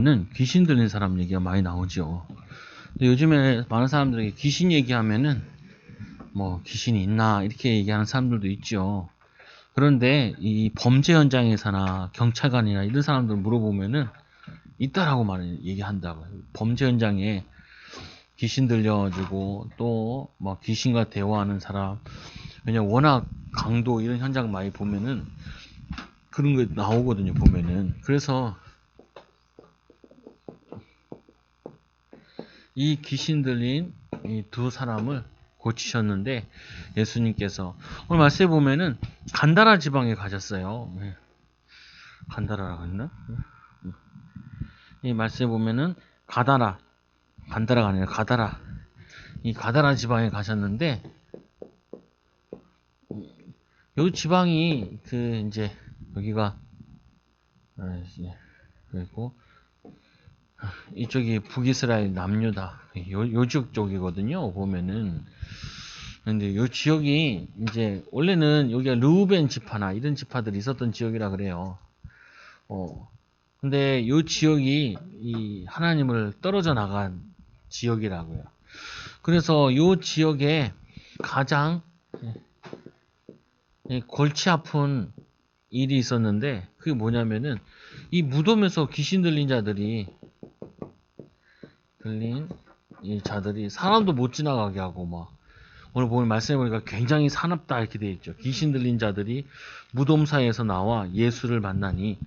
는 귀신 들린 사람 얘기가 많이 나오죠. 근데 요즘에 많은 사람들에게 귀신 얘기하면은 뭐 귀신이 있나 이렇게 얘기하는 사람들도 있죠. 그런데 이 범죄 현장에서나 경찰관이나 이런 사람들 물어보면은 있다라고 많이 얘기한다고요. 범죄 현장에 귀신 들려가지고 또 뭐 귀신과 대화하는 사람, 왜냐면 워낙 강도 이런 현장 많이 보면은 그런 거 나오거든요. 보면은 그래서 이 귀신 들린 이 두 사람을 고치셨는데 예수님께서 오늘 말씀에 보면은 간다라 지방에 가셨어요. 간다라라고 했나? 이 말씀에 보면은 간다라가 아니라 가다라, 이 가다라 지방에 가셨는데 요 지방이 그 이제 여기가 그리고 이쪽이 북이스라엘 남유다 요쪽 쪽이거든요. 보면은 근데 요 지역이 이제 원래는 여기가 르우벤 지파나 이런 지파들이 있었던 지역이라 그래요. 근데 요 지역이 이 하나님을 떨어져 나간 지역이라고요. 그래서 요 지역에 가장 골치 아픈 일이 있었는데 그게 뭐냐면은 이 무덤에서 귀신 들린 이 자들이 사람도 못 지나가게 하고 막 오늘 보면 말씀해 보니까 굉장히 사납다 이렇게 되어 있죠. 귀신 들린 자들이 무덤 사이에서 나와 예수를 만나니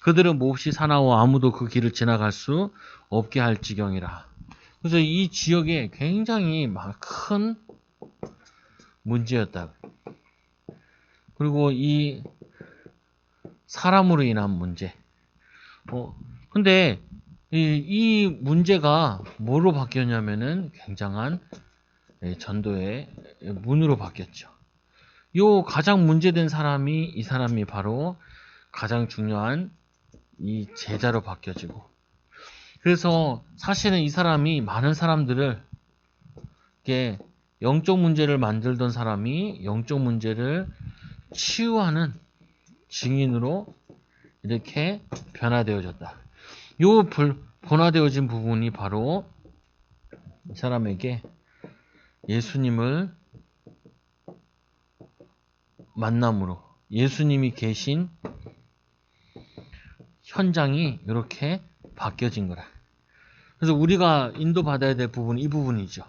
그들은 몹시 사나워 아무도 그 길을 지나갈 수 없게 할 지경이라. 그래서 이 지역에 굉장히 큰 문제였다. 그리고 이 사람으로 인한 문제. 근데 이 문제가 뭐로 바뀌었냐면은 굉장한 전도의 문으로 바뀌었죠. 요 가장 문제된 사람이 이 사람이 바로 가장 중요한 이 제자로 바뀌어지고 그래서 사실은 이 사람이 많은 사람들을 이렇게 영적 문제를 만들던 사람이 영적 문제를 치유하는 증인으로 이렇게 변화되어졌다. 요 변화되어진 부분이 바로 이 사람에게 예수님을 만남으로 예수님이 계신 현장이 이렇게 바뀌어진 거라. 그래서 우리가 인도받아야 될 부분이 이 부분이죠.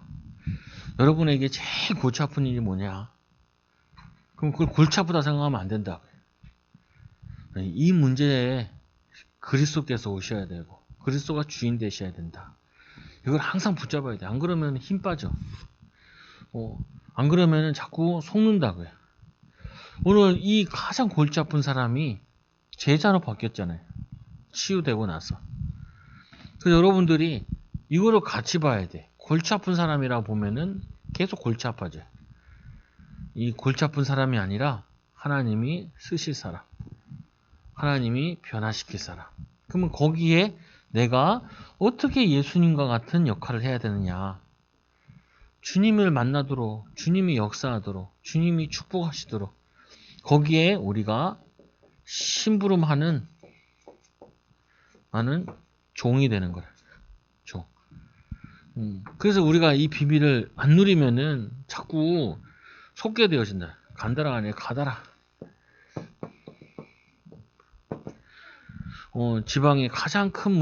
여러분에게 제일 골치 아픈 일이 뭐냐? 그럼 그걸 골치 아프다 생각하면 안 된다. 이 문제에 그리스도께서 오셔야 되고 그리스도가 주인 되셔야 된다. 이걸 항상 붙잡아야 돼. 안 그러면 힘 빠져. 안 그러면 자꾸 속는다고요. 오늘 이 가장 골치 아픈 사람이 제자로 바뀌었잖아요. 치유되고 나서. 그래서 여러분들이 이거를 같이 봐야 돼. 골치 아픈 사람이라 보면은 계속 골치 아파져요. 이 골치 아픈 사람이 아니라 하나님이 쓰실 사람. 하나님이 변화시킬 사람. 그러면 거기에 내가 어떻게 예수님과 같은 역할을 해야 되느냐. 주님을 만나도록, 주님이 역사하도록, 주님이 축복하시도록 거기에 우리가 심부름하는 종이 되는 거라. 종. 그래서 우리가 이 비밀을 안 누리면은 자꾸 속게 되어진다. 간다라 아니라 가다라. 지방의 가장 큰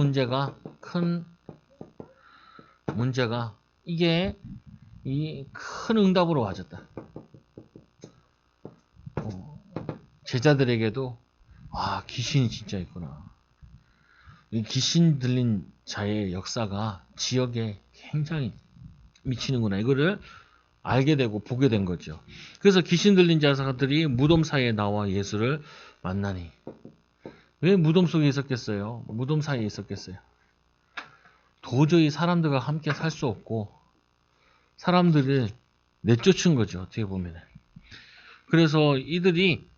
문제가 이게 이 큰 응답으로 와졌다. 제자들에게도 귀신이 진짜 있구나. 이 귀신 들린 자의 역사가 지역에 굉장히 미치는구나. 이거를 알게 되고 보게 된 거죠. 그래서 귀신 들린 자들이 무덤 사이에 나와 예수를 만나니. 왜 무덤 속에 있었겠어요? 무덤 사이에 있었겠어요? 도저히 사람들과 함께 살 수 없고 사람들을 내쫓은 거죠. 어떻게 보면. 그래서 이들이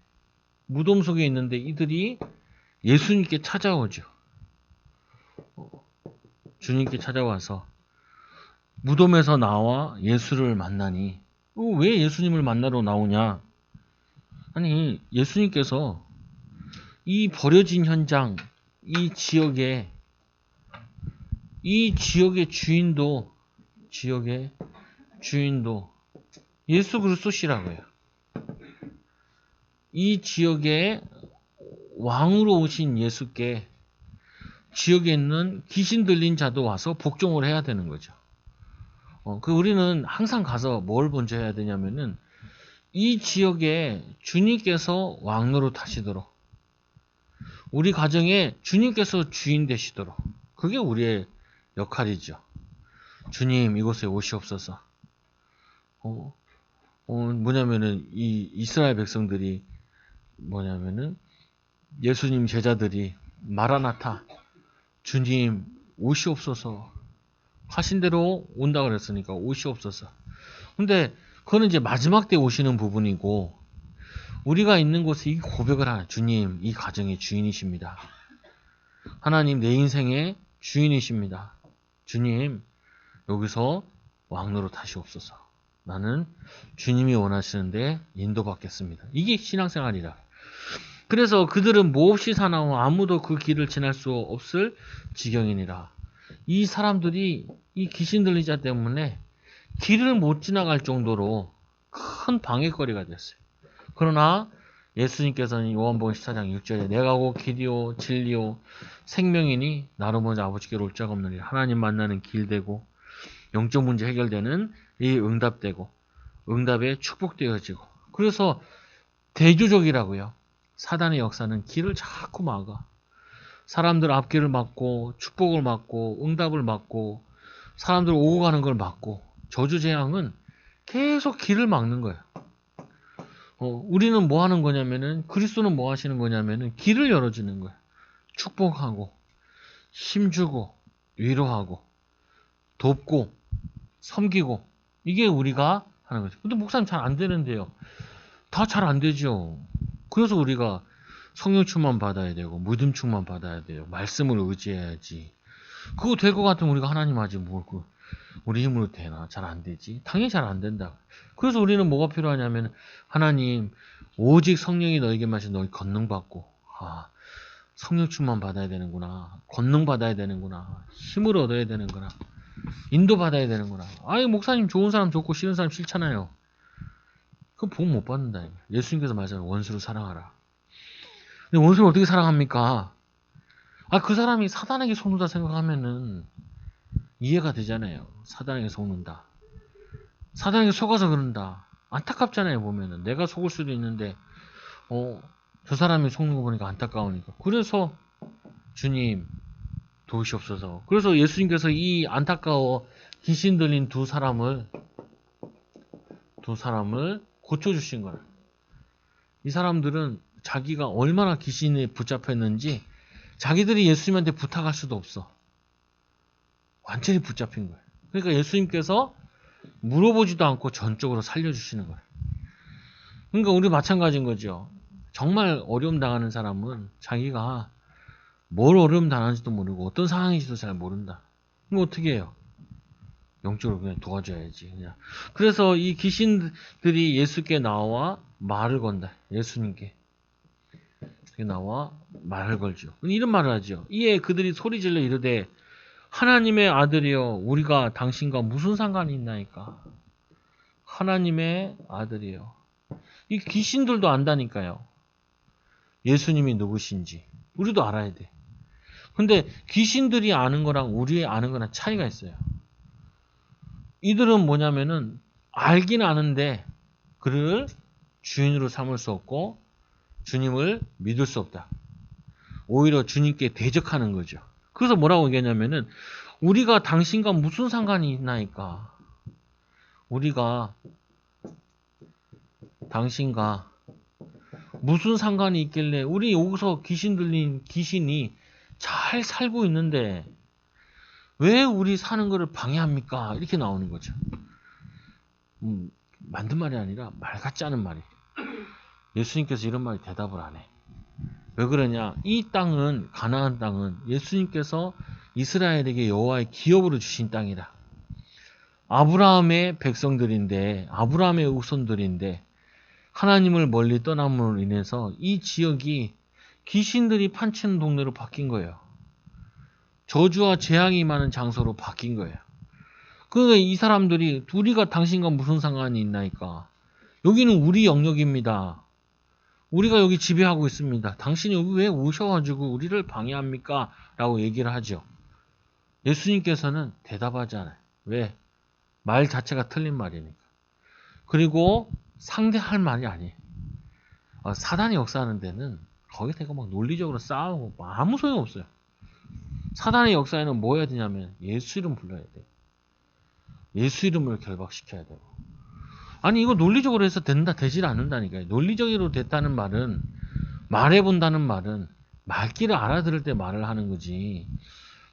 무덤 속에 있는데 이들이 예수님께 찾아오죠. 주님께 찾아와서 무덤에서 나와 예수를 만나니 왜 예수님을 만나러 나오냐? 아니 예수님께서 이 버려진 현장, 이 지역에 이 지역의 주인도 예수 그리스도시라고요. 이 지역의 왕으로 오신 예수께 지역에 있는 귀신 들린 자도 와서 복종을 해야 되는 거죠. 우리는 항상 가서 뭘 먼저 해야 되냐면은 이 지역에 주님께서 왕으로 타시도록, 우리 가정에 주님께서 주인 되시도록, 그게 우리의 역할이죠. 주님 이곳에 오시옵소서. 뭐냐면은 이 이스라엘 백성들이 뭐냐면은 예수님 제자들이 마라나타, 주님 오시옵소서 하신 대로 온다 그랬으니까 오시옵소서. 근데 그거는 이제 마지막 때 오시는 부분이고, 우리가 있는 곳에 이 고백을 하는, 주님 이 가정의 주인이십니다. 하나님 내 인생의 주인이십니다. 주님 여기서 왕으로 타시옵소서. 나는 주님이 원하시는데 인도받겠습니다. 이게 신앙생활이라. 그래서 그들은 몹시 사나워 아무도 그 길을 지날 수 없을 지경이니라. 이 사람들이 이 귀신 들린 자 때문에 길을 못 지나갈 정도로 큰 방해거리가 됐어요. 그러나 예수님께서는 요한복음 14장 6절에 내가 곧 길이요 진리요 생명이니 나로 먼저 아버지께로 올 자가 없느니라. 하나님 만나는 길되고 영적 문제 해결되는 이 응답에 축복되어지고, 그래서 대조적이라고요. 사단의 역사는 길을 자꾸 막아. 사람들 앞길을 막고 축복을 막고 응답을 막고 사람들 오고 가는 걸 막고, 저주재앙은 계속 길을 막는 거예요. 우리는 뭐 하는 거냐면은, 그리스도는 뭐 하시는 거냐면은 길을 열어주는 거예요. 축복하고 힘주고 위로하고 돕고 섬기고, 이게 우리가 하는 거죠. 근데 목사님 잘 안 되는데요. 다 잘 안 되죠. 그래서 우리가 성령 충만 받아야 되고 믿음 충만 받아야 돼요. 말씀을 의지해야지. 그거 될 것 같으면 우리가 하나님 하지 뭘 우리 힘으로 되나? 잘 안 되지. 당연히 잘 안 된다. 그래서 우리는 뭐가 필요하냐면, 하나님 오직 성령이 너에게 마신 너희 권능 받고, 성령 충만 받아야 되는구나. 권능 받아야 되는구나. 힘을 얻어야 되는구나. 인도 받아야 되는구나. 아이 목사님 좋은 사람 좋고 싫은 사람 싫잖아요. 그럼 복 못 받는다. 예수님께서 말하잖아요. 원수를 사랑하라. 근데 원수를 어떻게 사랑합니까? 그 사람이 사단에게 속는다 생각하면은 이해가 되잖아요. 사단에게 속는다. 사단에게 속아서 그런다. 안타깝잖아요. 보면은 내가 속을 수도 있는데 저 사람이 속는 거 보니까 안타까우니까. 그래서 주님 도우시옵소서. 그래서 예수님께서 이 안타까워 귀신 들린 두 사람을 고쳐주신 거예요. 이 사람들은 자기가 얼마나 귀신에 붙잡혔는지 자기들이 예수님한테 부탁할 수도 없어. 완전히 붙잡힌 거예요. 그러니까 예수님께서 물어보지도 않고 전적으로 살려주시는 거예요. 그러니까 우리 마찬가지인 거죠. 정말 어려움 당하는 사람은 자기가 뭘 어려움 당하는지도 모르고 어떤 상황인지도 잘 모른다. 그럼 어떻게 해요? 영적으로 그냥 도와줘야지. 그냥. 그래서 이 귀신들이 예수께 나와 말을 건다. 예수님께 나와 말을 걸죠. 이런 말을 하죠. 이에 그들이 소리질러 이르되 하나님의 아들이여 우리가 당신과 무슨 상관이 있나이까. 하나님의 아들이여. 이 귀신들도 안다니까요. 예수님이 누구신지. 우리도 알아야 돼. 근데 귀신들이 아는 거랑 우리 아는 거랑 차이가 있어요. 이들은 뭐냐면은 알긴 아는데 그를 주인으로 삼을 수 없고 주님을 믿을 수 없다. 오히려 주님께 대적하는 거죠. 그래서 뭐라고 얘기하냐면은 우리가 당신과 무슨 상관이 있나이까. 우리가 당신과 무슨 상관이 있길래 우리 여기서 귀신 들린 귀신이 잘 살고 있는데 왜 우리 사는 거를 방해합니까? 이렇게 나오는 거죠. 만든 말이 아니라 말 같지 않은 말이. 예수님께서 이런 말에 대답을 안 해. 왜 그러냐? 이 땅은, 가나안 땅은 예수님께서 이스라엘에게 여호와의 기업으로 주신 땅이다. 아브라함의 백성들인데, 아브라함의 후손들인데 하나님을 멀리 떠남으로 인해서 이 지역이 귀신들이 판치는 동네로 바뀐 거예요. 저주와 재앙이 많은 장소로 바뀐 거예요. 그러니까 이 사람들이 우리가 당신과 무슨 상관이 있나이까. 여기는 우리 영역입니다. 우리가 여기 지배하고 있습니다. 당신이 여기 왜 오셔가지고 우리를 방해합니까? 라고 얘기를 하죠. 예수님께서는 대답하지 않아요. 왜? 말 자체가 틀린 말이니까. 그리고 상대할 말이 아니에요. 사단이 역사하는 데는 거기 대고 막 논리적으로 싸우고 아무 소용 없어요. 사단의 역사에는 뭐 해야 되냐면 예수 이름 불러야 돼요. 예수 이름을 결박시켜야 되고. 아니 이거 논리적으로 해서 된다 되질 않는다니까요. 논리적으로 됐다는 말은 말해본다는 말은 말귀를 알아들을 때 말을 하는 거지.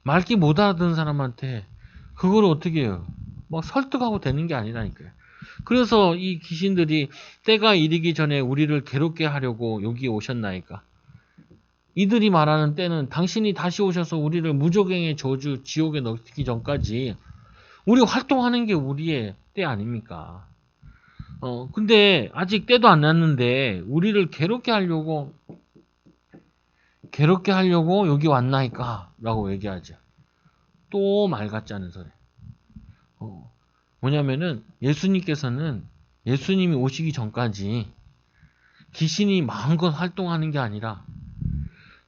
말귀 못 알아듣는 사람한테 그걸 어떻게 해요? 막 설득하고 되는 게 아니라니까요. 그래서 이 귀신들이 때가 이르기 전에 우리를 괴롭게 하려고 여기에 오셨나이까. 이들이 말하는 때는 당신이 다시 오셔서 우리를 무조갱의 저주 지옥에 넣기 전까지 우리 활동하는 게 우리의 때 아닙니까? 근데 아직 때도 안 났는데 우리를 괴롭게 하려고 여기 왔나이까? 라고 얘기하죠. 또 말 같지 않은 소리. 뭐냐면은 예수님께서는 예수님이 오시기 전까지 귀신이 마음껏 활동하는 게 아니라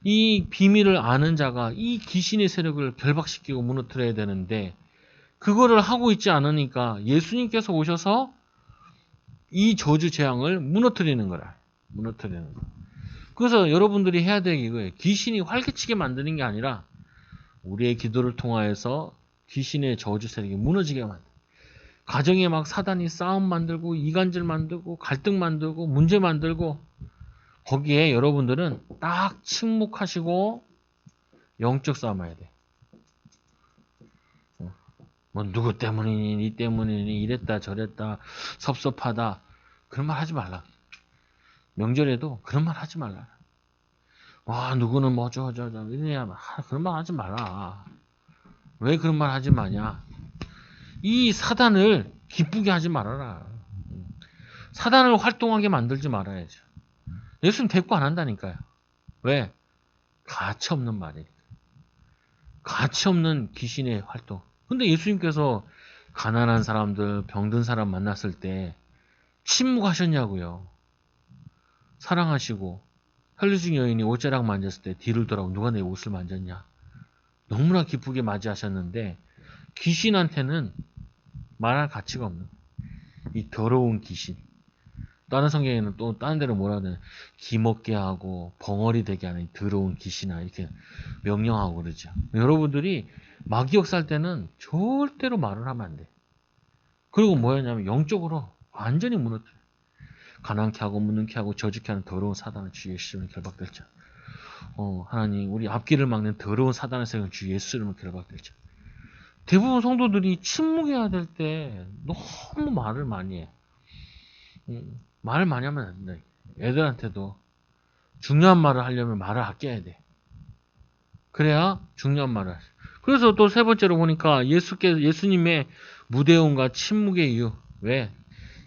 이 비밀을 아는 자가 이 귀신의 세력을 결박시키고 무너뜨려야 되는데 그거를 하고 있지 않으니까 예수님께서 오셔서 이 저주 재앙을 무너뜨리는 거라. 무너뜨리는 거. 그래서 여러분들이 해야 될 이거예요. 귀신이 활개치게 만드는 게 아니라 우리의 기도를 통하여서 귀신의 저주 세력이 무너지게 만들. 가정에 막 사단이 싸움 만들고 이간질 만들고 갈등 만들고 문제 만들고 거기에 여러분들은 딱 침묵하시고 영적 싸움 해야 돼. 뭐 누구 때문이니 니 때문이니 이랬다 저랬다 섭섭하다 그런 말 하지 말라. 명절에도 그런 말 하지 말라. 와 누구는 뭐 저저저 이러냐 그런 말 하지 마라. 왜 그런 말 하지 마냐. 이 사단을 기쁘게 하지 말아라. 사단을 활동하게 만들지 말아야죠. 예수님 대꾸 안 한다니까요. 왜? 가치 없는 말이니까. 가치 없는 귀신의 활동. 근데 예수님께서 가난한 사람들, 병든 사람 만났을 때 침묵하셨냐고요. 사랑하시고 혈루증 여인이 옷자락 만졌을 때 뒤를 돌아보고 누가 내 옷을 만졌냐. 너무나 기쁘게 맞이하셨는데 귀신한테는 말할 가치가 없는 이 더러운 귀신. 다른 성경에는 또 다른 데로 뭐라 하냐 기먹게 하고 벙어리 되게 하는 더러운 귀신아 이렇게 명령하고 그러죠. 여러분들이 마귀 역사할 때는 절대로 말을 하면 안 돼. 그리고 뭐였냐면 영적으로 완전히 무너뜨려. 가난케 하고 무능케 하고 저주케 하는 더러운 사단을 주 예수님을 결박될자. 하나님 우리 앞길을 막는 더러운 사단의 세력을 주 예수님을 결박될자. 대부분 성도들이 침묵해야 될 때 너무 말을 많이 해. 말을 많이 하면 안 된다. 애들한테도 중요한 말을 하려면 말을 아껴야 돼. 그래야 중요한 말을 하지. 그래서 또 세 번째로 보니까 예수님의 무대응과 침묵의 이유. 왜?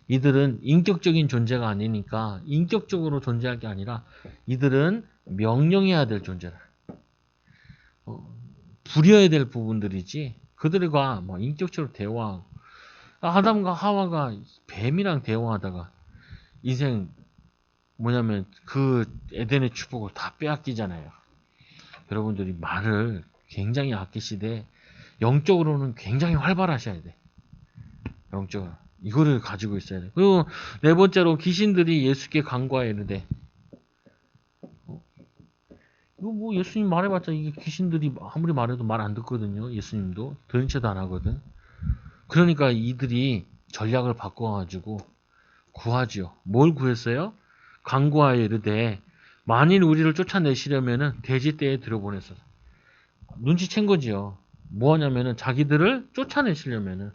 이들은 인격적인 존재가 아니니까 인격적으로 존재할 게 아니라 이들은 명령해야 될 존재라. 부려야 될 부분들이지 그들과 뭐 인격적으로 대화하고 아담과 하와가 뱀이랑 대화하다가 인생 뭐냐면 그 에덴의 축복을 다 빼앗기잖아요. 여러분들이 말을 굉장히 아끼시되 영적으로는 굉장히 활발하셔야 돼. 영적으로. 이거를 가지고 있어야 돼. 그리고 네 번째로 귀신들이 예수께 간구하여 이르되 이거 뭐 예수님 말해봤자 이게 귀신들이 아무리 말해도 말 안 듣거든요. 예수님도 들은 채도 안 하거든. 그러니까 이들이 전략을 바꿔가지고 구하지요. 뭘 구했어요? 간구하여 이르되 만일 우리를 쫓아내시려면은 돼지떼에 들여보냈어. 눈치챈 거지요. 뭐하냐면은 자기들을 쫓아내시려면은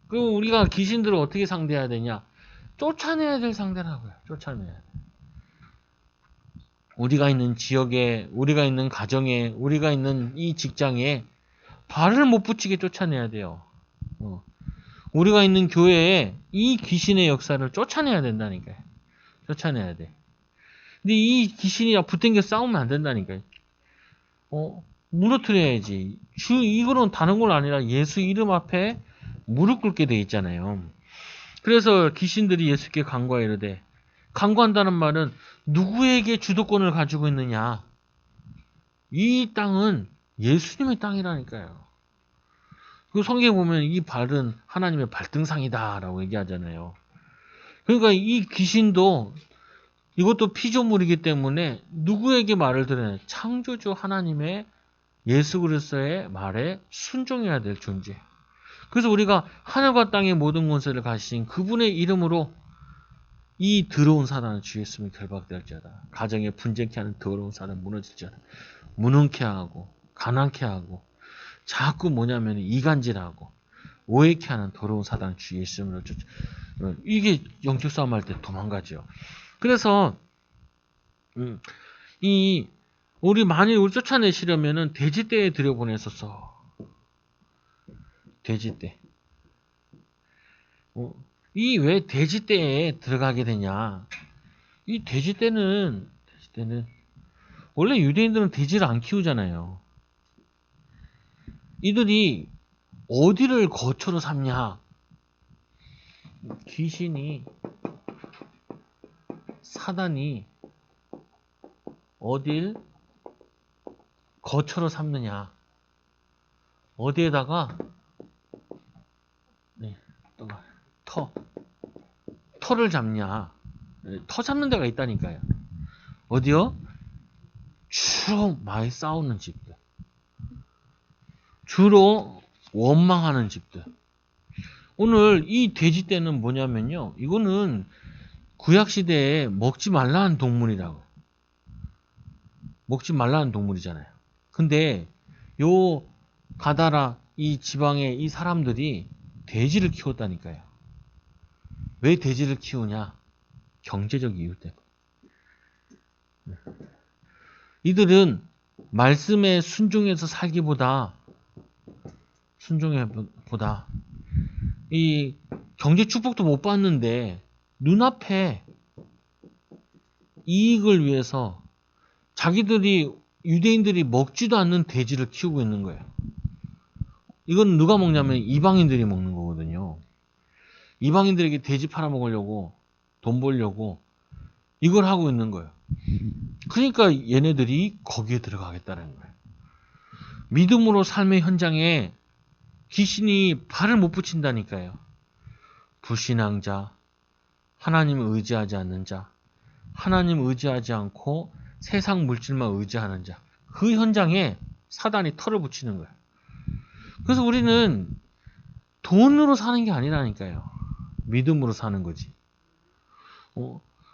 그 우리가 귀신들을 어떻게 상대해야 되냐? 쫓아내야 될 상대라고요. 쫓아내야 돼. 우리가 있는 지역에, 우리가 있는 가정에, 우리가 있는 이 직장에 발을 못 붙이게 쫓아내야 돼요. 우리가 있는 교회에 이 귀신의 역사를 쫓아내야 된다니까요. 쫓아내야 돼. 근데 이 귀신이랑 붙은 게 싸우면 안 된다니까요. 무너뜨려야지. 이거는 다른 건 아니라 예수 이름 앞에 무릎 꿇게 돼 있잖아요. 그래서 귀신들이 예수께 간구하여 이르되, 간구한다는 말은 누구에게 주도권을 가지고 있느냐? 이 땅은 예수님의 땅이라니까요. 그 성경에 보면 이 발은 하나님의 발등상이다라고 얘기하잖아요. 그러니까 이 귀신도 이것도 피조물이기 때문에 누구에게 말을 들으냐? 창조주 하나님의 예수 그리스도의 말에 순종해야 될 존재. 그래서 우리가 하늘과 땅의 모든 권세를 가지신 그분의 이름으로 이 더러운 사단은 주 예수님이 결박될지어다. 가정에 분쟁케 하는 더러운 사단 무너질지어다. 무능케 하고 가난케 하고 자꾸 뭐냐면 이간질하고 오해케 하는 더러운 사단 주 예수님으로 이게 영적 싸움할 때 도망가죠. 그래서 우리 만일 우리 쫓아내시려면은 돼지떼에 들여보냈었어. 돼지떼. 이 왜 돼지떼에 들어가게 되냐? 이 돼지떼는 원래 유대인들은 돼지를 안 키우잖아요. 이들이 어디를 거처로 삼냐? 귀신이 사단이 어딜 거처로 삼느냐? 어디에다가 터를 잡냐? 터 잡는 데가 있다니까요. 어디요? 주로 많이 싸우는 집들. 주로 원망하는 집들. 오늘 이 돼지떼는 뭐냐면요. 이거는 구약시대에 먹지 말라는 동물이라고. 먹지 말라는 동물이잖아요. 근데 요 가다라 이 지방의 이 사람들이 돼지를 키웠다니까요. 왜 돼지를 키우냐? 경제적 이유 때문에. 이들은 말씀에 순종해서 살기보다 이 경제 축복도 못 받는데 눈앞에 이익을 위해서 유대인들이 먹지도 않는 돼지를 키우고 있는 거예요. 이건 누가 먹냐면 이방인들이 먹는 거거든요. 이방인들에게 돼지 팔아먹으려고 돈 벌려고 이걸 하고 있는 거예요. 그러니까 얘네들이 거기에 들어가겠다는 거예요. 믿음으로 삶의 현장에 귀신이 발을 못 붙인다니까요. 불신앙자, 하나님을 의지하지 않는 자, 하나님 의지하지 않고 세상 물질만 의지하는 자, 그 현장에 사단이 털을 붙이는 거예요. 그래서 우리는 돈으로 사는 게 아니라니까요. 믿음으로 사는 거지.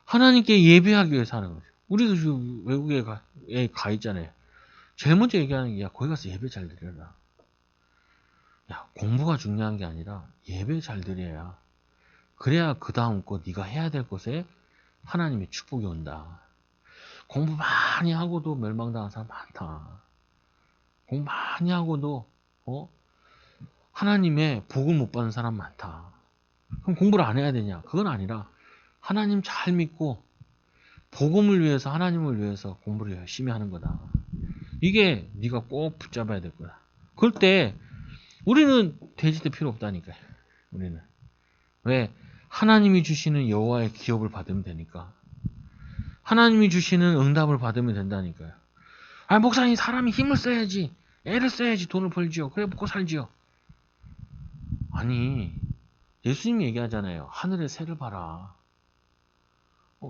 하나님께 예배하기 위해 사는 거죠. 우리도 외국에 가 있잖아요. 제일 먼저 얘기하는 게, 야, 거기 가서 예배 잘 드려라. 야, 공부가 중요한 게 아니라 예배 잘 드려야. 그래야 그 다음 거 네가 해야 될 것에 하나님의 축복이 온다. 공부 많이 하고도 멸망당한 사람 많다. 공부 많이 하고도 하나님의 복을 못 받는 사람 많다. 그럼 공부를 안 해야 되냐? 그건 아니라 하나님 잘 믿고 복음을 위해서 하나님을 위해서 공부를 열심히 하는 거다. 이게 네가 꼭 붙잡아야 될 거다. 그럴 때 우리는 돼지될 필요 없다니까요. 우리는 왜? 하나님이 주시는 여호와의 기업을 받으면 되니까. 하나님이 주시는 응답을 받으면 된다니까요. 아, 목사님, 사람이 힘을 써야지, 애를 써야지 돈을 벌지요. 그래 먹고 살지요. 아니, 예수님이 얘기하잖아요. 하늘의 새를 봐라.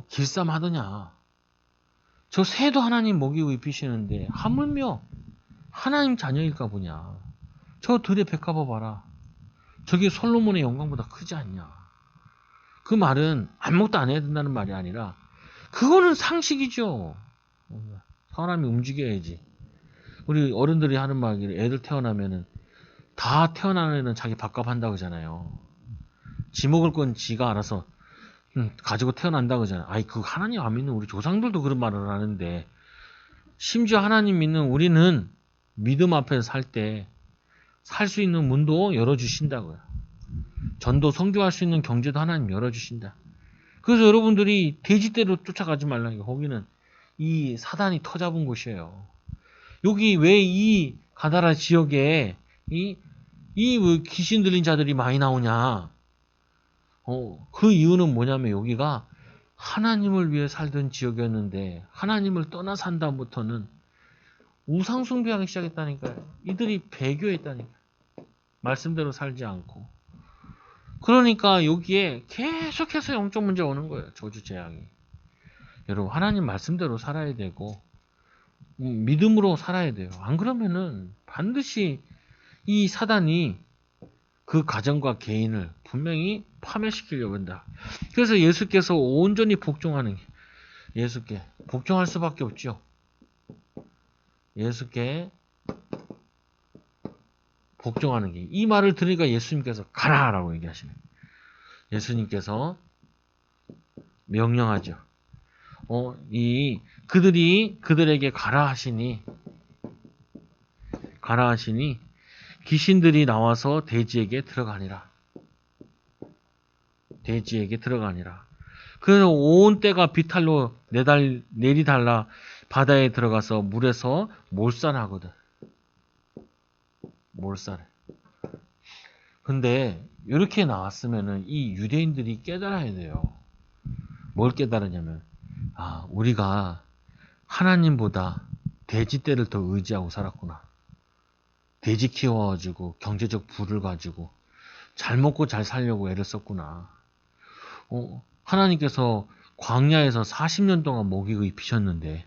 길쌈하더냐. 저 새도 하나님 먹이고 입히시는데 하물며 하나님 자녀일까 보냐. 저 들의 백합화 봐라. 저게 솔로몬의 영광보다 크지 않냐. 그 말은 아무것도 안 해야 된다는 말이 아니라 그거는 상식이죠. 사람이 움직여야지. 우리 어른들이 하는 말이 애들 태어나면은 다 태어나는 애는 자기 밥값 한다고 하잖아요. 지 먹을 건 지가 알아서 가지고 태어난다고 하잖아요. 아이, 그 하나님 안 믿는 우리 조상들도 그런 말을 하는데, 심지어 하나님 믿는 우리는 믿음 앞에서 살 때 살 수 있는 문도 열어주신다고요. 전도 선교할 수 있는 경제도 하나님 열어주신다. 그래서 여러분들이 돼지떼로 쫓아가지 말라는 게, 거기는 이 사단이 터잡은 곳이에요. 여기 왜 이 가다라 지역에 이 귀신 들린 자들이 많이 나오냐? 그 이유는 뭐냐면 여기가 하나님을 위해 살던 지역이었는데 하나님을 떠나 산 다음부터는 우상 숭배하기 시작했다니까요. 이들이 배교했다니까요. 말씀대로 살지 않고. 그러니까 여기에 계속해서 영적 문제 오는 거예요. 저주 재앙이. 여러분 하나님 말씀대로 살아야 되고 믿음으로 살아야 돼요. 안 그러면은 반드시 이 사단이 그 가정과 개인을 분명히 파멸시키려고 한다. 그래서 예수께서 온전히 복종하는 게 예수께 복종할 수밖에 없죠. 예수께 복종하는 게 이 말을 들으니까 예수님께서 가라라고 얘기하시는 거예요. 예수님께서 명령하죠. 그들에게 가라 하시니 귀신들이 나와서 돼지에게 들어가니라. 그래서 온 떼가 비탈로 내리달라 바다에 들어가서 물에서 몰살하거든. 몰살해. 근데 이렇게 나왔으면은 이 유대인들이 깨달아야 돼요. 뭘 깨달으냐면 우리가 하나님보다 돼지떼를 더 의지하고 살았구나. 돼지 키워가지고 경제적 부를 가지고 잘 먹고 잘 살려고 애를 썼구나. 하나님께서 광야에서 40년 동안 먹이고 입히셨는데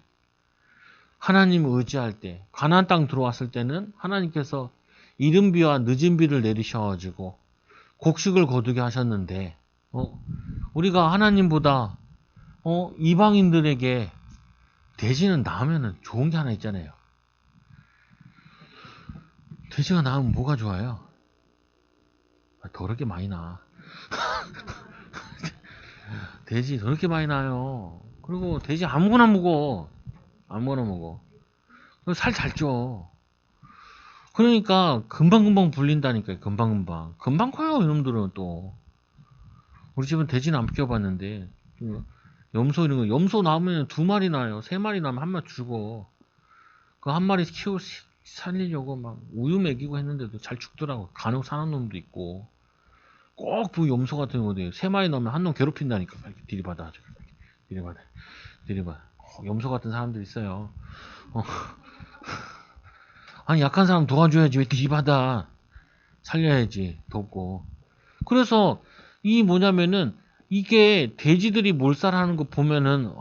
하나님 의지할 때 가나안 땅 들어왔을 때는 하나님께서 이른 비와 늦은 비를 내리셔가지고 곡식을 거두게 하셨는데 우리가 하나님보다 이방인들에게 돼지는 낳으면 좋은 게 하나 있잖아요. 돼지가 낳으면 뭐가 좋아요? 더럽게 많이 낳아. 돼지 더럽게 많이 낳아요. 그리고 돼지 아무거나 먹어. 살 잘 쪄. 그러니까 금방금방 불린다니까요. 금방 커요 이놈들은 또. 우리 집은 돼지는 안 키워봤는데 염소 이런 거 염소 낳으면 2마리 나요. 3마리 낳으면 1마리 죽어. 그 1마리 살리려고 막 우유 먹이고 했는데도 잘 죽더라고. 간혹 사는 놈도 있고. 꼭 그 염소 같은 거 3마리 넣으면 한 놈 괴롭힌다니까. 이렇게 들이받아. 염소 같은 사람들 있어요. 아니 약한 사람 도와줘야지 왜 들이받아. 살려야지 돕고. 그래서 이 뭐냐면은 이게 돼지들이 몰살하는 거 보면은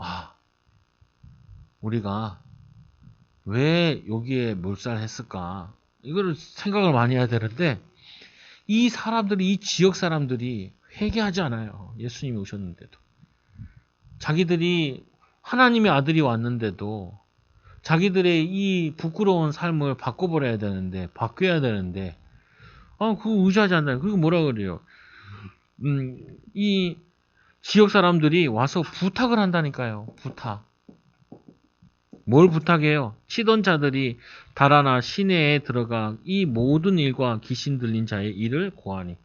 우리가 왜 여기에 몰살했을까? 이거를 생각을 많이 해야 되는데 이 지역 사람들이 회개하지 않아요. 예수님이 오셨는데도. 자기들이 하나님의 아들이 왔는데도 자기들의 이 부끄러운 삶을 바꿔야 되는데 그거 의지하지 않나요? 그리고 뭐라 그래요? 이 지역 사람들이 와서 부탁을 한다니까요. 뭘 부탁해요? 치던 자들이 달아나 시내에 들어가 이 모든 일과 귀신 들린 자의 일을 고하니.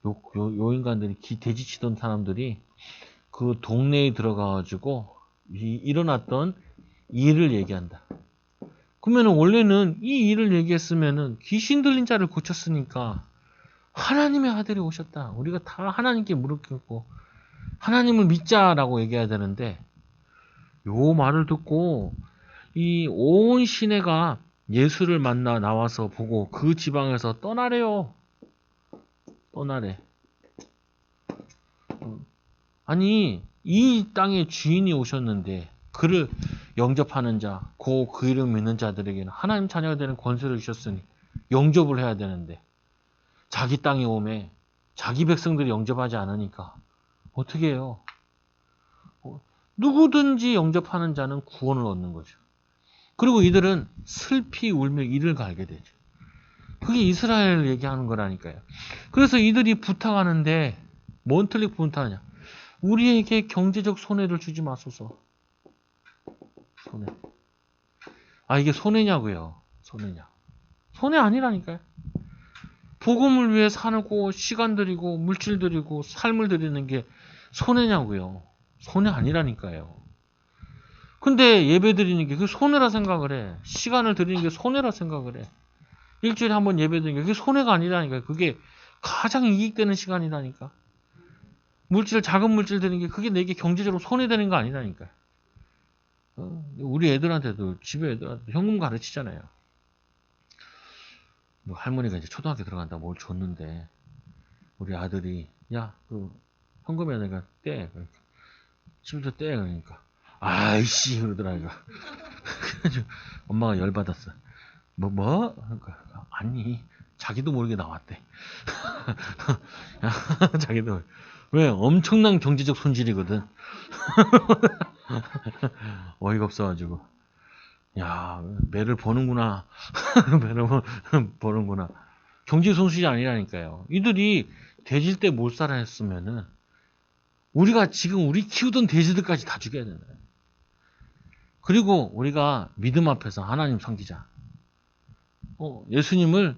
요 인간들이 돼지 치던 사람들이 그 동네에 들어가가지고 일어났던 일을 얘기한다. 그러면은 원래는 이 일을 얘기했으면은 귀신 들린 자를 고쳤으니까 하나님의 아들이 오셨다. 우리가 다 하나님께 무릎 꿇고 하나님을 믿자라고 얘기해야 되는데 요 말을 듣고 이 온 시내가 예수를 만나 나와서 보고 그 지방에서 떠나래요. 아니 이 땅의 주인이 오셨는데 그를 영접하는 자, 그 이름 믿는 자들에게는 하나님 자녀가 되는 권세를 주셨으니 영접을 해야 되는데 자기 땅에 오매 자기 백성들이 영접하지 않으니까 어떻게 해요? 누구든지 영접하는 자는 구원을 얻는 거죠. 그리고 이들은 슬피 울며 이를 갈게 되죠. 그게 이스라엘을 얘기하는 거라니까요. 그래서 이들이 부탁하는데 뭔 틀리고 부탁하냐? 우리에게 경제적 손해를 주지 마소서. 손해. 이게 손해냐고요. 손해 아니라니까요. 복음을 위해 살고 시간 들이고 물질 들이고 삶을 들이는 게 손해냐고요. 손해 아니라니까요. 근데 예배 드리는 게 그 손해라 생각을 해. 시간을 드리는 게 손해라 생각을 해. 일주일에 한 번 예배 드리는 게 그게 손해가 아니라니까. 그게 가장 이익되는 시간이라니까. 작은 물질 드리는 게 그게 내게 경제적으로 손해되는 거 아니라니까. 우리 애들한테도, 집에 애들한테 현금 가르치잖아요. 뭐 할머니가 이제 초등학교 들어간다 뭘 줬는데, 우리 아들이, 야, 그, 현금에 내가 떼. 그러니까. 집에서 떼. 그러니까. 아이씨, 그러더라, 이거. 그래가지고 엄마가 열받았어. 뭐? 그러니까, 아니, 자기도 모르게 나왔대. 자기도. 왜? 엄청난 경제적 손실이거든. 어이가 없어가지고. 야, 매를 보는구나. 매를 보는구나. 경제 손실이 아니라니까요. 이들이 돼질 때 못 살아 했으면은, 우리가 지금 우리 키우던 돼지들까지 다 죽여야 된다. 그리고 우리가 믿음 앞에서 하나님 섬기자. 예수님을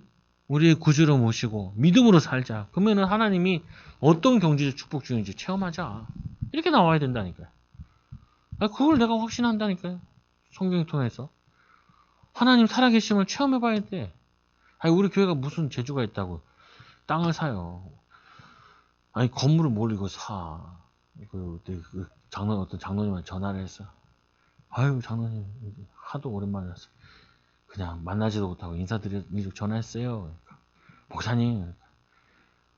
우리의 구주로 모시고 믿음으로 살자. 그러면은 하나님이 어떤 경제적 축복 중인지 체험하자. 이렇게 나와야 된다니까요. 그걸 내가 확신한다니까요. 성경을 통해서. 하나님 살아계심을 체험해봐야 돼. 아니, 우리 교회가 무슨 재주가 있다고 땅을 사요. 아니, 건물을 뭘 이거 사. 어떤 장로님한테 전화를 했어. 아유, 장로님, 하도 오랜만에 왔어. 그냥 만나지도 못하고 인사드리려고 전화했어요. 그러니까, 목사님,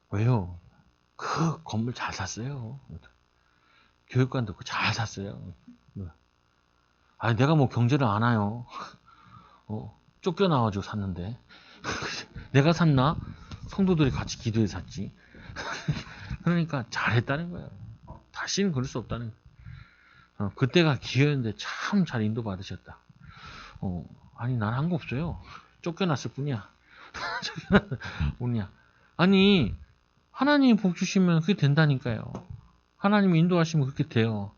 왜요? 그 건물 잘 샀어요. 교육관도 잘 샀어요. 아니, 내가 뭐 경제를 안 해요. 쫓겨나가지고 샀는데. 내가 샀나? 성도들이 같이 기도해 샀지. 그러니까 잘했다는 거예요. 다시는 그럴 수 없다는 거예요. 그때가 기회였는데 참 잘 인도받으셨다. 아니, 난 한 거 없어요. 쫓겨났을 뿐이야. 쫓겨났을 뿐이야. 아니, 하나님이 복 주시면 그게 된다니까요. 하나님이 인도하시면 그렇게 돼요.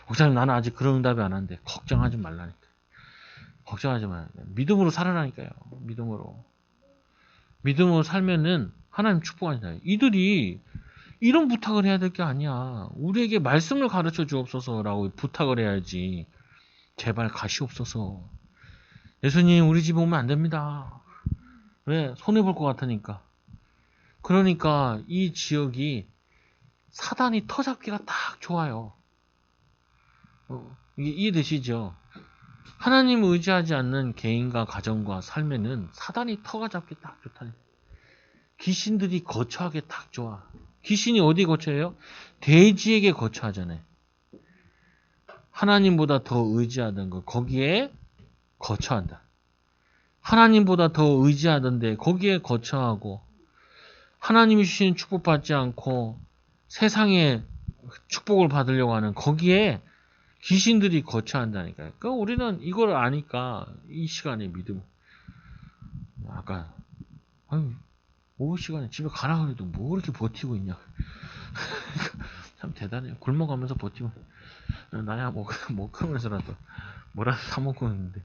목사님, 나는 아직 그런 응답이 안 하는데 걱정하지 말라니까. 걱정하지 말라니까. 믿음으로 살아라니까요. 믿음으로 살면은 하나님 축복하잖아요. 이들이 이런 부탁을 해야 될 게 아니야. 우리에게 말씀을 가르쳐 주옵소서라고 부탁을 해야지. 제발 가시옵소서. 예수님, 우리 집 오면 안 됩니다. 왜? 손해볼 것 같으니까. 그러니까 이 지역이 사단이 터잡기가 딱 좋아요. 이게 이해되시죠? 하나님 의지하지 않는 개인과 가정과 삶에는 사단이 터가 잡기 딱 좋다니. 귀신들이 거처하기 딱 좋아. 귀신이 어디 거처해요? 돼지에게 거처하잖아요. 하나님보다 더 의지하던 거 거기에 거처한다. 하나님보다 더 의지하던데 거기에 거처하고, 하나님이 주시는 축복받지 않고 세상에 축복을 받으려고 하는 거기에 귀신들이 거처한다니까요. 그러니까 우리는 이걸 아니까 이 시간에 믿음. 아까 오후 시간에 집에 가라 그래도 뭐 그렇게 버티고 있냐. 참 대단해요. 굶어가면서 버티고. 나야 먹으면서라도 뭐라도 사 먹고 있는데.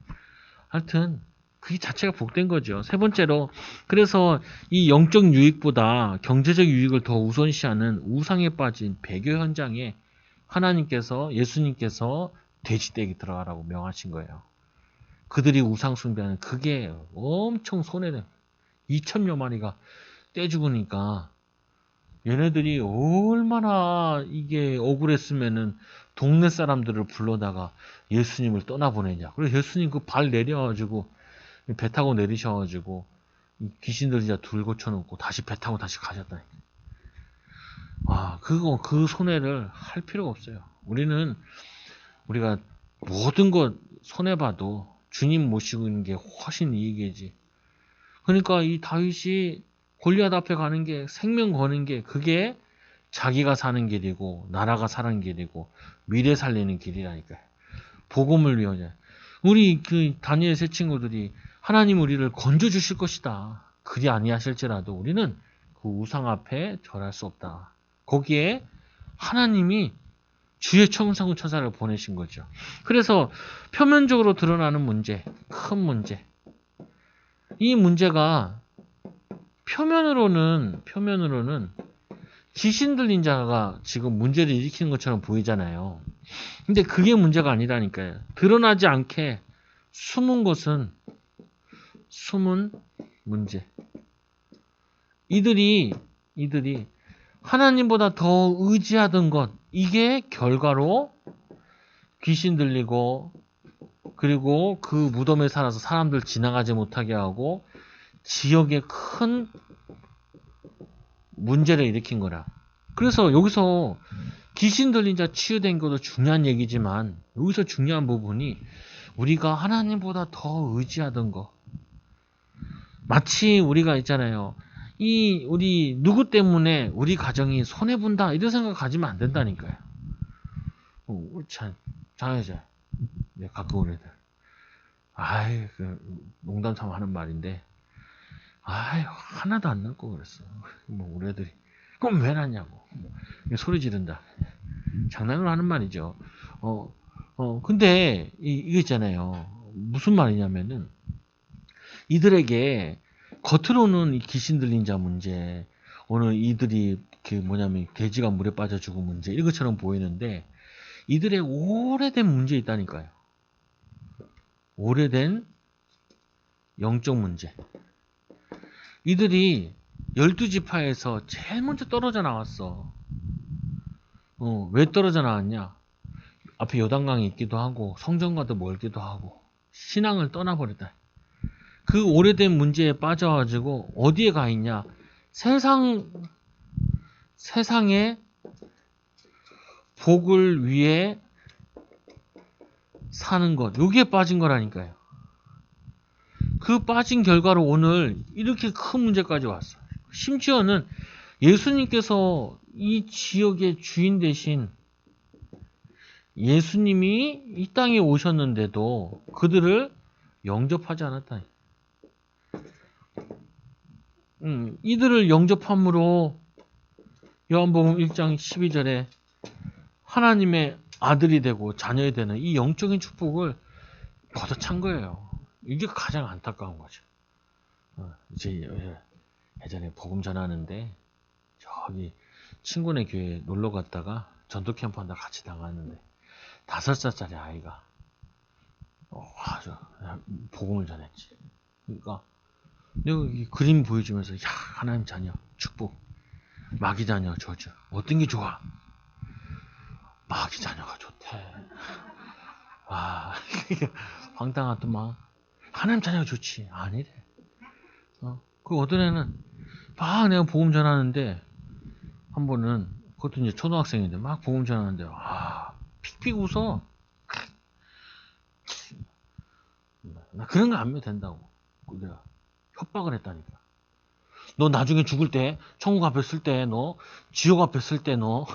하여튼 그게 자체가 복된 거죠. 세 번째로, 그래서 이 영적 유익보다 경제적 유익을 더 우선시하는 우상에 빠진 배교 현장에 예수님께서 돼지떼기 들어가라고 명하신 거예요. 그들이 우상 숭배하는 그게 엄청 손해돼. 2천여 마리가 떼 죽으니까 얘네들이 얼마나 이게 억울했으면은 동네 사람들을 불러다가 예수님을 떠나보내냐. 그래서 예수님 그 발 내려가지고 배 타고 내리셔가지고 귀신들 진짜 둘 고쳐놓고 다시 배 타고 다시 가셨다니. 그 손해를 할 필요가 없어요. 우리가 모든 것 손해봐도 주님 모시고 있는 게 훨씬 이익이지. 그러니까 이 다윗이 골리앗 앞에 가는 게, 생명 거는 게, 그게 자기가 사는 길이고 나라가 사는 길이고 미래 살리는 길이라니까요. 복음을 위하여. 우리 그 다니엘 세 친구들이 하나님 우리를 건져 주실 것이다. 그리 아니하실지라도 우리는 그 우상 앞에 절할 수 없다. 거기에 하나님이 주의 천상군 천사를 보내신 거죠. 그래서 표면적으로 드러나는 문제, 큰 문제. 이 문제가 표면으로는 귀신 들린 자가 지금 문제를 일으키는 것처럼 보이잖아요. 근데 그게 문제가 아니라니까요. 드러나지 않게 숨은 것은 숨은 문제. 이들이 하나님보다 더 의지하던 것, 이게 결과로 귀신 들리고, 그리고 그 무덤에 살아서 사람들 지나가지 못하게 하고 지역에 큰 문제를 일으킨 거라. 그래서 여기서 귀신 들린 자 치유된 것도 중요한 얘기지만, 여기서 중요한 부분이 우리가 하나님보다 더 의지하던 거. 마치 우리가 있잖아요. 우리 누구 때문에 우리 가정이 손해본다 이런 생각 가지면 안 된다니까요. 참 장여자, 가까운 애들. 농담 삼아 하는 말인데, 하나도 안 낳고 그랬어. 우리 애들이. 그럼 왜 낳냐고. 소리 지른다. 장난으로 하는 말이죠. 근데, 이게 있잖아요. 무슨 말이냐면은, 이들에게, 겉으로는 이 귀신 들린 자 문제, 오늘 이들이, 돼지가 물에 빠져 죽은 문제, 이것처럼 보이는데, 이들의 오래된 문제 있다니까요. 오래된 영적 문제. 이들이 12지파에서 제일 먼저 떨어져 나왔어. 왜 떨어져 나왔냐? 앞에 요단강이 있기도 하고 성전과도 멀기도 하고 신앙을 떠나버렸다. 그 오래된 문제에 빠져가지고 어디에 가 있냐? 세상의 복을 위해 사는 것. 여기에 빠진 거라니까요. 그 빠진 결과로 오늘 이렇게 큰 문제까지 왔어. 심지어는 예수님께서 이 지역의 주인 대신 예수님이 이 땅에 오셨는데도 그들을 영접하지 않았다. 이들을 영접함으로 요한복음 1장 12절에 하나님의 아들이 되고 자녀이 되는 이 영적인 축복을 걷어찬 거예요. 이게 가장 안타까운 거죠. 이제 예전에 복음 전하는데 저기 친구네 교회에 놀러 갔다가 전도 캠프 한다 같이 나갔는데 5살짜리 아이가 아주 복음을 전했지. 그러니까 내가 이 그림 보여주면서 하나님 자녀 축복, 마귀 자녀 저주 어떤 게 좋아? 마귀 자녀가 좋대. 황당하더만. 하나님 자녀가 좋지. 아니래. 그 어떤 애는 막 내가 복음 전하는데 한 번은 그것도 이제 초등학생인데 막 복음 전하는데 픽픽 웃어. 나 그런 거 안 믿어도 된다고. 내가 협박을 했다니까. 너 나중에 죽을 때 천국 앞에 쓸 때 너 지옥 앞에 쓸 때 너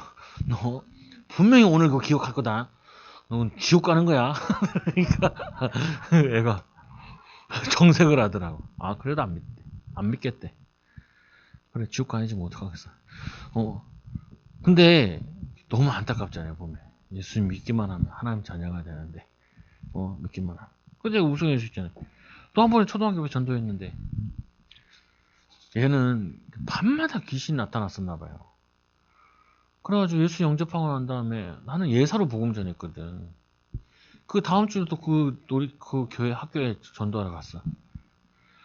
분명히 오늘 그거 기억할 거다. 너 지옥 가는 거야. 그러니까 애가 정색을 하더라고. 그래도 안 믿겠대. 그래 지옥 가야지 뭐 어떡하겠어. 근데 너무 안타깝잖아요 보면. 예수님 믿기만 하면 하나님 자녀가 되는데 믿기만 하면. 근데 우승할 수 있잖아요. 또 한 번에 초등학교에 전도했는데 얘는 밤마다 귀신이 나타났었나 봐요. 그래가지고 예수 영접하고 난 다음에 나는 예사로 복음 전했거든. 그 다음 주에 또 그 교회 학교에 전도하러 갔어.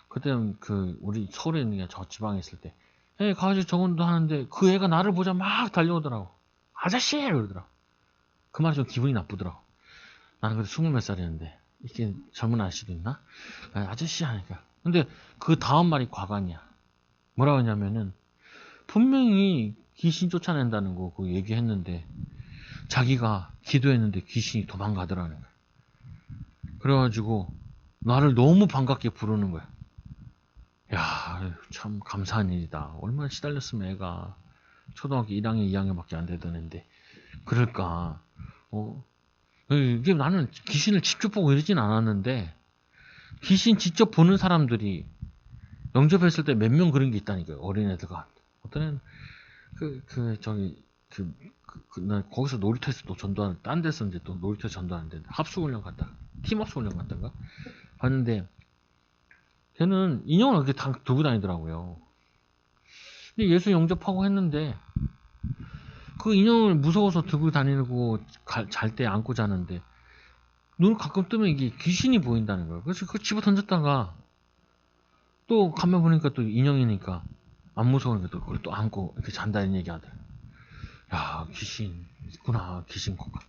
그때는 우리 서울에 있는 게 저 지방에 있을 때 가가지고 정원도 하는데 그 애가 나를 보자 막 달려오더라고. 아저씨! 그러더라고. 그 말이 좀 기분이 나쁘더라고. 나는 그때 20몇 살이었는데 이렇게 젊은 아저씨도 있나? 아저씨 하니까. 근데 그 다음 말이 과간이야. 뭐라고 했냐면은 분명히 귀신 쫓아낸다는 거 그거 얘기했는데 자기가 기도했는데 귀신이 도망가더라는 거야. 그래가지고 나를 너무 반갑게 부르는 거야. 야, 참 감사한 일이다. 얼마나 시달렸으면 애가 초등학교 1학년, 2학년밖에 안 되던 애인데 그럴까? 이게 나는 귀신을 직접 보고 이러진 않았는데 귀신 직접 보는 사람들이 영접했을 때 몇 명 그런 게 있다니까요. 어린애들과 어떤 애는 난 거기서 놀이터에서 또 전도하는 딴 데서 이제 또 놀이터 전도하는데 합숙훈련 갔다 팀 합숙훈련 갔다가 봤는데 걔는 인형을 그렇게 다 들고 다니더라고요. 근데 예수 영접하고 했는데 그 인형을 무서워서 들고 다니고 잘 때 안고 자는데 눈 가끔 뜨면 이게 귀신이 보인다는 거예요. 그래서 그거 집어 던졌다가 또 가만 보니까 또 인형이니까 안 무서우니까 또 그걸 또 안고 이렇게 잔다는 얘기 하더라고요. 야, 귀신 있구나. 귀신 국가.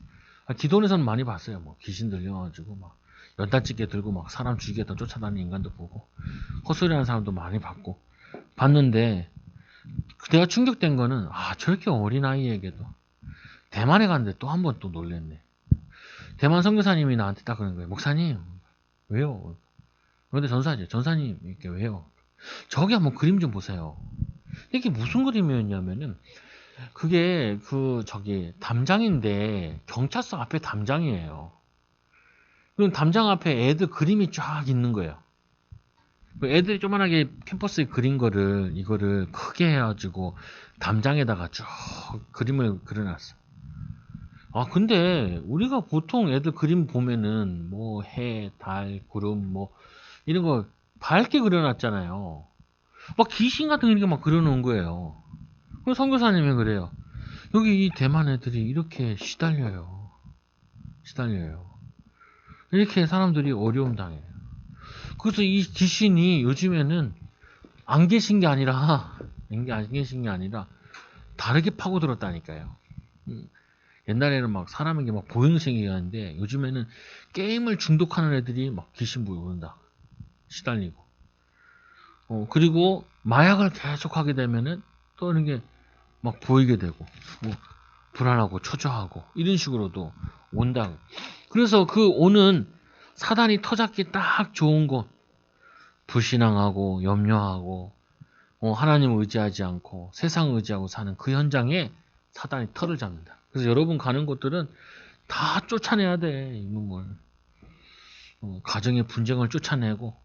기도원에서는 많이 봤어요. 뭐 귀신 들려가지고 막 연탄찌개 들고 막 사람 죽이겠다 쫓아다니는 인간도 보고 헛소리하는 사람도 많이 봤는데 내가 충격된 거는 저렇게 어린 아이에게도 대만에 갔는데 또 한 번 또 놀랬네. 대만 선교사님이 나한테 딱 그러는 거예요. 목사님 왜요? 근데 전사님 이렇게 왜요? 저기 한번 그림 좀 보세요. 이게 무슨 그림이었냐면은 그게 저기 담장인데 경찰서 앞에 담장이에요. 그럼 담장 앞에 애들 그림이 쫙 있는 거예요. 애들이 조만하게 캠퍼스에 그린 이거를 크게 해가지고 담장에다가 쭉 그림을 그려놨어. 근데 우리가 보통 애들 그림 보면은 뭐 해, 달, 구름 뭐 이런 거 밝게 그려놨잖아요. 막 귀신 같은 거 이렇게 막 그려놓은 거예요. 그럼 선교사님이 그래요. 여기 이 대만 애들이 이렇게 시달려요. 이렇게 사람들이 어려움 당해요. 그래서 이 귀신이 요즘에는 안 계신 게 아니라 다르게 파고들었다니까요. 옛날에는 막 사람에게 막 보행생이 하는데 요즘에는 게임을 중독하는 애들이 막 귀신 부른다. 시달리고. 그리고 마약을 계속 하게 되면은 또 이런 게 막 보이게 되고 뭐 불안하고 초조하고 이런 식으로도 온다. 그래서 그 오는 사단이 터잡기 딱 좋은 곳 불신앙하고 염려하고 하나님을 의지하지 않고 세상을 의지하고 사는 그 현장에 사단이 털을 잡는다. 그래서 여러분 가는 곳들은 다 쫓아내야 돼. 이놈을. 가정의 분쟁을 쫓아내고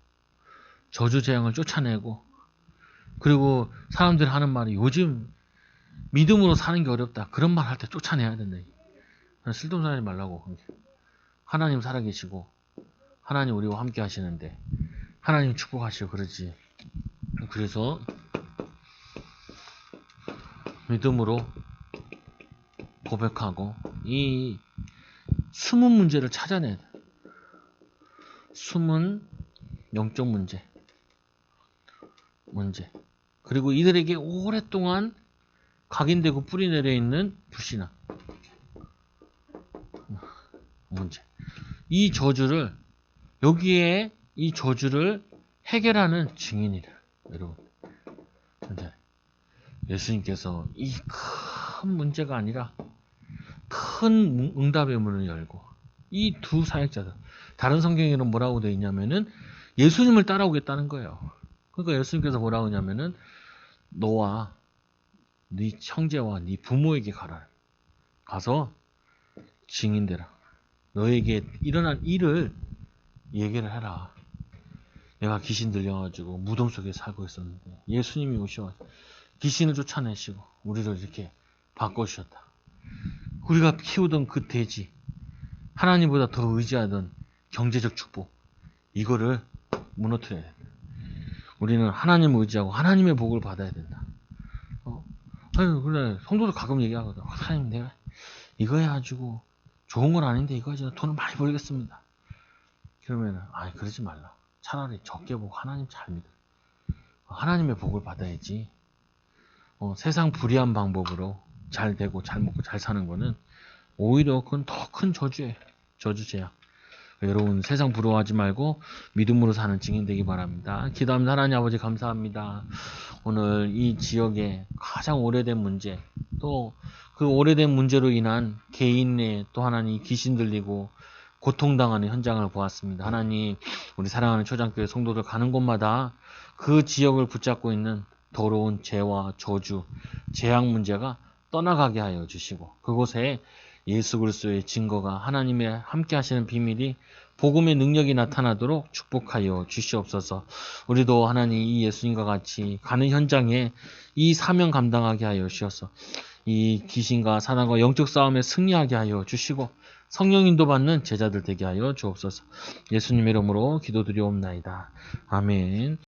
저주 재앙을 쫓아내고 그리고 사람들이 하는 말이 요즘 믿음으로 사는 게 어렵다. 그런 말 할 때 쫓아내야 된다. 쓸데없는 하지 말라고. 하나님 살아계시고 하나님 우리와 함께 하시는데 하나님 축복하시고 그러지. 그래서 믿음으로 고백하고 이 숨은 문제를 찾아내야 돼. 숨은 영적 문제. 그리고 이들에게 오랫동안 각인되고 뿌리내려 있는 불신앙 문제. 이 저주를 해결하는 증인이라. 여러분. 예수님께서 이 큰 문제가 아니라 큰 응답의 문을 열고 이 두 사역자들 다른 성경에는 뭐라고 되어 있냐면은 예수님을 따라오겠다는 거예요. 그러니까 예수님께서 뭐라고 하냐면은 너와 네 형제와 네 부모에게 가서 증인되라. 너에게 일어난 일을 얘기를 해라. 내가 귀신 들려가지고 무덤 속에 살고 있었는데 예수님이 오셔 귀신을 쫓아내시고 우리를 이렇게 바꿔주셨다. 우리가 키우던 그 돼지 하나님보다 더 의지하던 경제적 축복 이거를 무너뜨려야 된다. 우리는 하나님을 의지하고 하나님의 복을 받아야 된다. 그래 성도들 가끔 얘기하거든. 하나님 내가 이거 해가지고 좋은 건 아닌데 이거 해서 돈을 많이 벌겠습니다. 그러면은 그러지 말라. 차라리 적게 보고 하나님 잘 믿어. 하나님의 복을 받아야지. 세상 불의한 방법으로 잘 되고 잘 먹고 잘 사는 거는 오히려 그건 더 큰 저주예요. 저주제야. 여러분 세상 부러워하지 말고 믿음으로 사는 증인 되기 바랍니다. 기도합니다. 하나님 아버지 감사합니다. 오늘 이 지역에 가장 오래된 문제 또 그 오래된 문제로 인한 개인의 또 하나님 귀신 들리고 고통당하는 현장을 보았습니다. 하나님 우리 사랑하는 초장교회 성도들 가는 곳마다 그 지역을 붙잡고 있는 더러운 죄와 저주, 재앙 문제가 떠나가게 하여 주시고 그곳에 예수 그리스도의 증거가 하나님의 함께 하시는 비밀이 복음의 능력이 나타나도록 축복하여 주시옵소서. 우리도 하나님 이 예수님과 같이 가는 현장에 이 사명 감당하게 하여 주셔서 이 귀신과 사단과 영적 싸움에 승리하게 하여 주시고 성령 인도받는 제자들 되게 하여 주옵소서. 예수님의 이름으로 기도드리옵나이다. 아멘.